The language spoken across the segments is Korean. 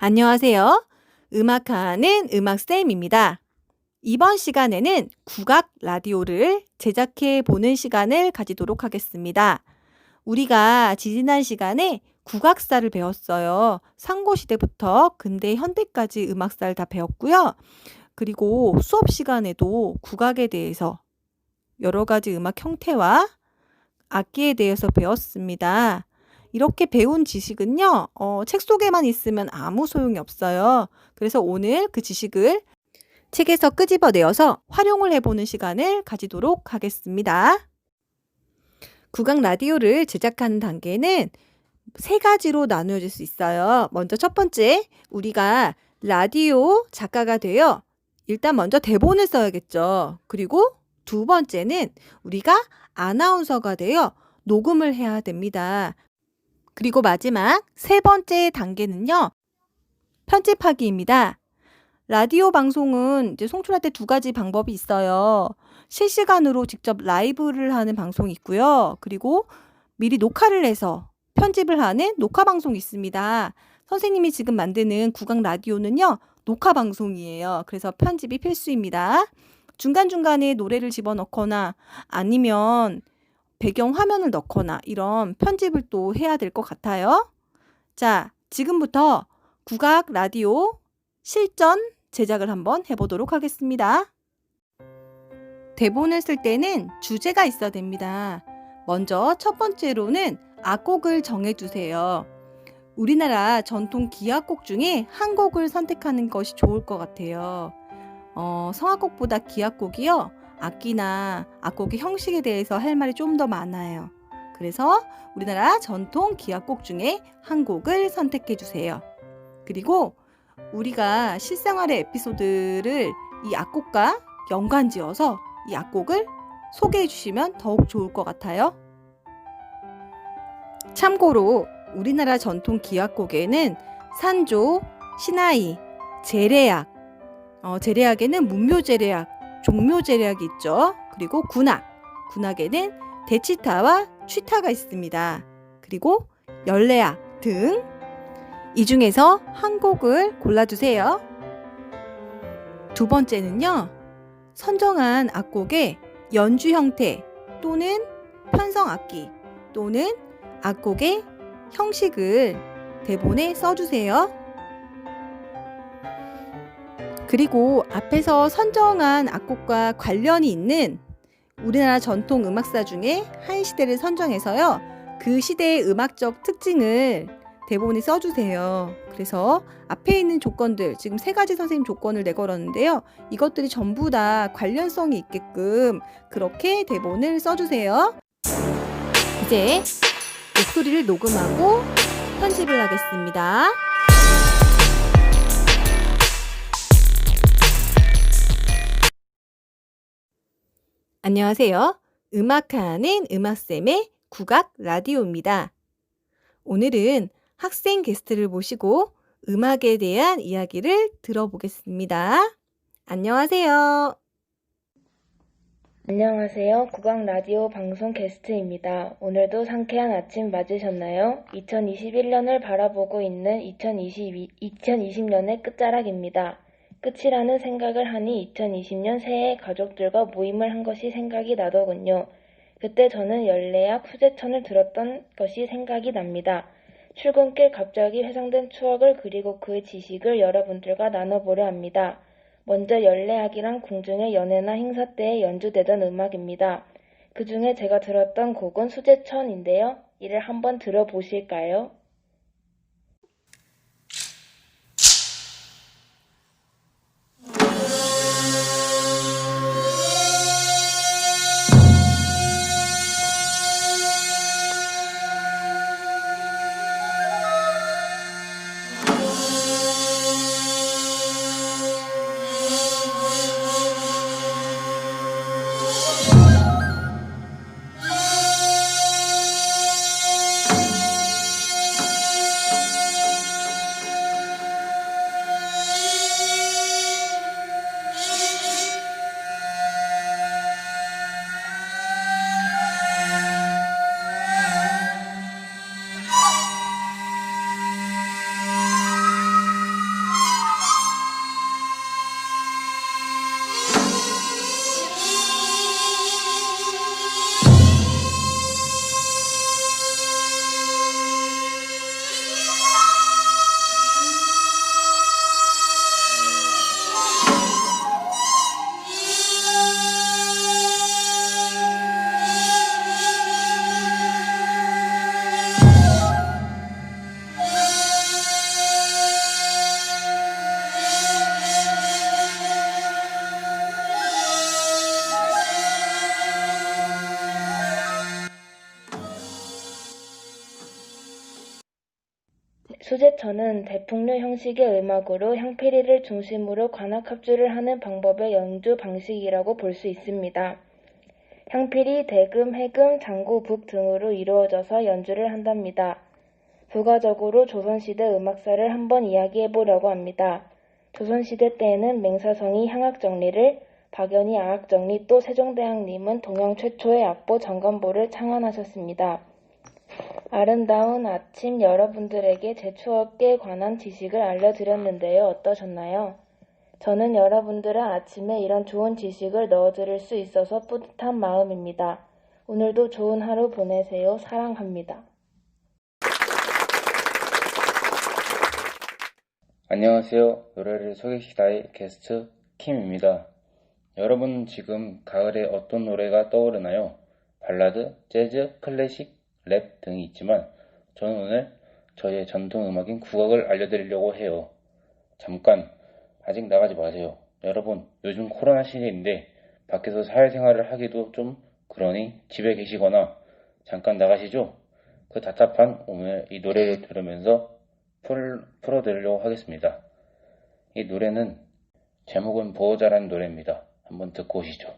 안녕하세요. 음악하는 음악쌤입니다. 이번 시간에는 국악 라디오를 제작해 보는 시간을 가지도록 하겠습니다. 우리가 지난 시간에 국악사를 배웠어요. 상고시대부터 근대 현대까지 음악사를 다 배웠고요. 그리고 수업 시간에도 국악에 대해서 여러 가지 음악 형태와 악기에 대해서 배웠습니다. 이렇게 배운 지식은요, 책 속에만 있으면 아무 소용이 없어요. 그래서 오늘 그 지식을 책에서 끄집어내어서 활용을 해보는 시간을 가지도록 하겠습니다. 국악 라디오를 제작하는 단계는 세 가지로 나누어질 수 있어요. 먼저 첫 번째, 우리가 라디오 작가가 되어 일단 먼저 대본을 써야겠죠. 그리고 두 번째는 우리가 아나운서가 되어 녹음을 해야 됩니다. 그리고 마지막 세 번째 단계는요, 편집하기입니다. 라디오 방송은 이제 송출할 때 두 가지 방법이 있어요. 실시간으로 직접 라이브를 하는 방송이 있고요. 그리고 미리 녹화를 해서 편집을 하는 녹화 방송이 있습니다. 선생님이 지금 만드는 국악 라디오는요, 녹화 방송이에요. 그래서 편집이 필수입니다. 중간중간에 노래를 집어넣거나 아니면 배경 화면을 넣거나 이런 편집을 또 해야 될 것 같아요. 자, 지금부터 국악 라디오 실전 제작을 한번 해보도록 하겠습니다. 대본을 쓸 때는 주제가 있어야 됩니다. 먼저 첫 번째로는 악곡을 정해주세요. 우리나라 전통 기악곡 중에 한 곡을 선택하는 것이 좋을 것 같아요. 성악곡보다 기악곡이요, 악기나 악곡의 형식에 대해서 할 말이 좀 더 많아요. 그래서 우리나라 전통 기악곡 중에 한 곡을 선택해 주세요. 그리고 우리가 실생활의 에피소드를 이 악곡과 연관지어서 이 악곡을 소개해 주시면 더욱 좋을 것 같아요. 참고로 우리나라 전통 기악곡에는 산조, 시나이, 제래악, 제래악에는 문묘제래악, 종묘제래악이 있죠. 그리고 군악에는 대치타와 취타가 있습니다. 그리고 열래악 등 이 중에서 한 곡을 골라주세요. 두 번째는요, 선정한 악곡의 연주 형태 또는 편성악기 또는 악곡의 형식을 대본에 써주세요. 그리고 앞에서 선정한 악곡과 관련이 있는 우리나라 전통 음악사 중에 한 시대를 선정해서요, 그 시대의 음악적 특징을 대본에 써주세요. 그래서 앞에 있는 조건들, 지금 세 가지 선생님 조건을 내걸었는데요, 이것들이 전부 다 관련성이 있게끔 그렇게 대본을 써주세요. 이제 목소리를 녹음하고 편집을 하겠습니다. 안녕하세요. 음악하는 음악쌤의 국악 라디오입니다. 오늘은 학생 게스트를 모시고 음악에 대한 이야기를 들어보겠습니다. 안녕하세요. 안녕하세요. 국악 라디오 방송 게스트입니다. 오늘도 상쾌한 아침 맞으셨나요? 2021년을 바라보고 있는 2020년의 끝자락입니다. 끝이라는 생각을 하니 2020년 새해에 가족들과 모임을 한 것이 생각이 나더군요. 그때 저는 열래악 후제천을 들었던 것이 생각이 납니다. 출근길 갑자기 회상된 추억을 그리고 그의 지식을 여러분들과 나눠보려 합니다. 먼저 열래악이란 궁중의 연회나 행사 때에 연주되던 음악입니다. 그 중에 제가 들었던 곡은 수제천인데요. 이를 한번 들어보실까요? 수제처는 대풍류 형식의 음악으로 향피리를 중심으로 관악 합주를 하는 방법의 연주 방식이라고 볼 수 있습니다. 향피리, 대금, 해금, 장구, 북 등으로 이루어져서 연주를 한답니다. 부가적으로 조선시대 음악사를 한번 이야기해 보려고 합니다. 조선시대 때에는 맹사성이 향악정리를, 박연이 아악정리, 또 세종대왕님은 동양 최초의 악보 정관보를 창안하셨습니다. 아름다운 아침, 여러분들에게 제 추억에 관한 지식을 알려드렸는데요. 어떠셨나요? 저는 여러분들의 아침에 이런 좋은 지식을 넣어드릴 수 있어서 뿌듯한 마음입니다. 오늘도 좋은 하루 보내세요. 사랑합니다. 안녕하세요. 노래를 소개시다의 게스트 킴입니다. 여러분 지금 가을에 어떤 노래가 떠오르나요? 발라드, 재즈, 클래식, 랩 등이 있지만 저는 오늘 저의 전통 음악인 국악을 알려드리려고 해요. 잠깐 아직 나가지 마세요. 여러분 요즘 코로나 시기인데 밖에서 사회생활을 하기도 좀 그러니 집에 계시거나 잠깐 나가시죠? 그 답답한 오늘 이 노래를 들으면서 풀어드리려고 하겠습니다. 이 노래는 제목은 보호자라는 노래입니다. 한번 듣고 오시죠.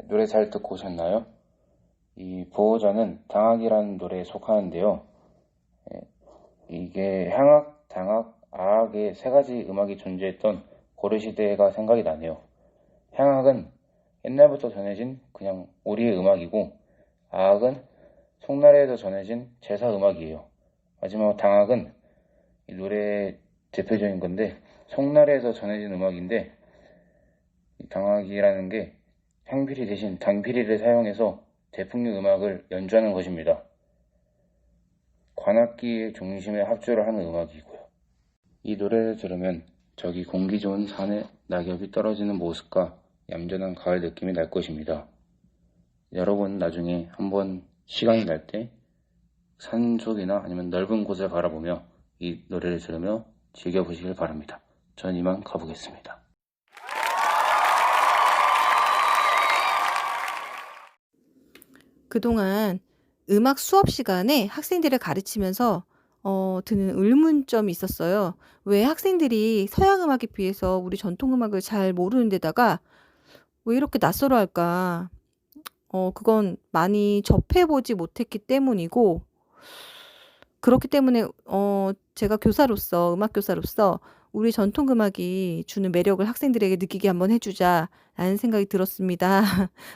노래 잘 듣고 오셨나요? 이 보호자는 당악이라는 노래에 속하는데요. 이게 향악, 당악, 아악의 세 가지 음악이 존재했던 고려시대가 생각이 나네요. 향악은 옛날부터 전해진 그냥 우리의 음악이고, 아악은 송나라에서 전해진 제사 음악이에요. 마지막 당악은 이 노래의 대표적인 건데, 송나라에서 전해진 음악인데, 이 당악이라는 게 향피리 대신 당피리를 사용해서 대풍류 음악을 연주하는 것입니다. 관악기의 중심에 합주를 하는 음악이고요. 이 노래를 들으면 저기 공기 좋은 산에 낙엽이 떨어지는 모습과 얌전한 가을 느낌이 날 것입니다. 여러분 나중에 한번 시간이 날 때 산속이나 아니면 넓은 곳을 바라보며 이 노래를 들으며 즐겨보시길 바랍니다. 전 이만 가보겠습니다. 그동안 음악 수업 시간에 학생들을 가르치면서 드는 의문점이 있었어요. 왜 학생들이 서양 음악에 비해서 우리 전통 음악을 잘 모르는 데다가 왜 이렇게 낯설어 할까? 그건 많이 접해보지 못했기 때문이고, 그렇기 때문에 제가 교사로서 음악 교사로서 우리 전통 음악이 주는 매력을 학생들에게 느끼게 한번 해 주자라는 생각이 들었습니다.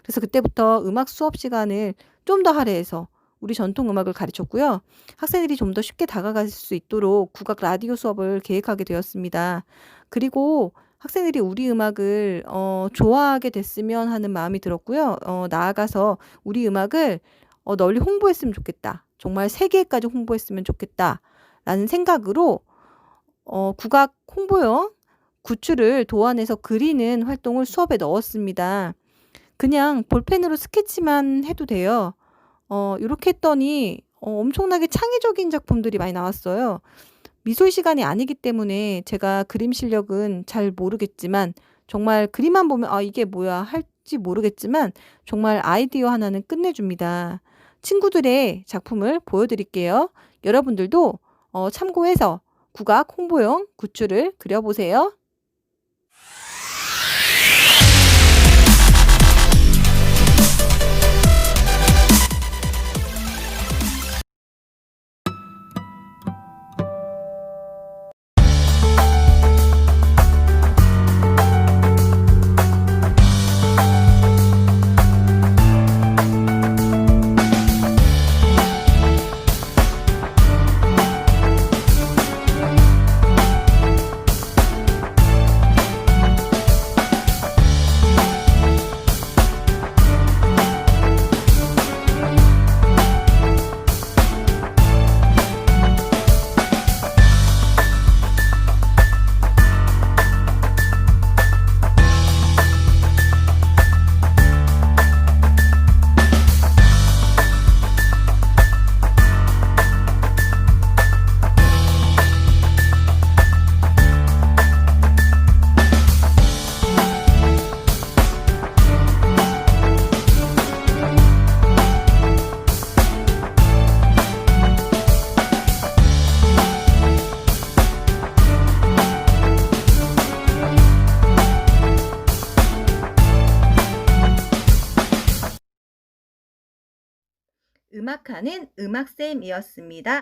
그래서 그때부터 음악 수업 시간을 좀 더 할애해서 우리 전통 음악을 가르쳤고요. 학생들이 좀 더 쉽게 다가갈 수 있도록 국악 라디오 수업을 계획하게 되었습니다. 그리고 학생들이 우리 음악을 좋아하게 됐으면 하는 마음이 들었고요. 나아가서 우리 음악을 널리 홍보했으면 좋겠다. 정말 세계까지 홍보했으면 좋겠다라는 생각으로 국악 홍보용 굿즈를 도안해서 그리는 활동을 수업에 넣었습니다. 그냥 볼펜으로 스케치만 해도 돼요. 요렇게 했더니 엄청나게 창의적인 작품들이 많이 나왔어요. 미술 시간이 아니기 때문에 제가 그림 실력은 잘 모르겠지만 정말 그림만 보면 '아 이게 뭐야.' 할지 모르겠지만 정말 아이디어 하나는 끝내줍니다. 친구들의 작품을 보여 드릴게요. 여러분들도 참고해서 국악 홍보용 굿즈를 그려 보세요. 음악하는 음악쌤이었습니다.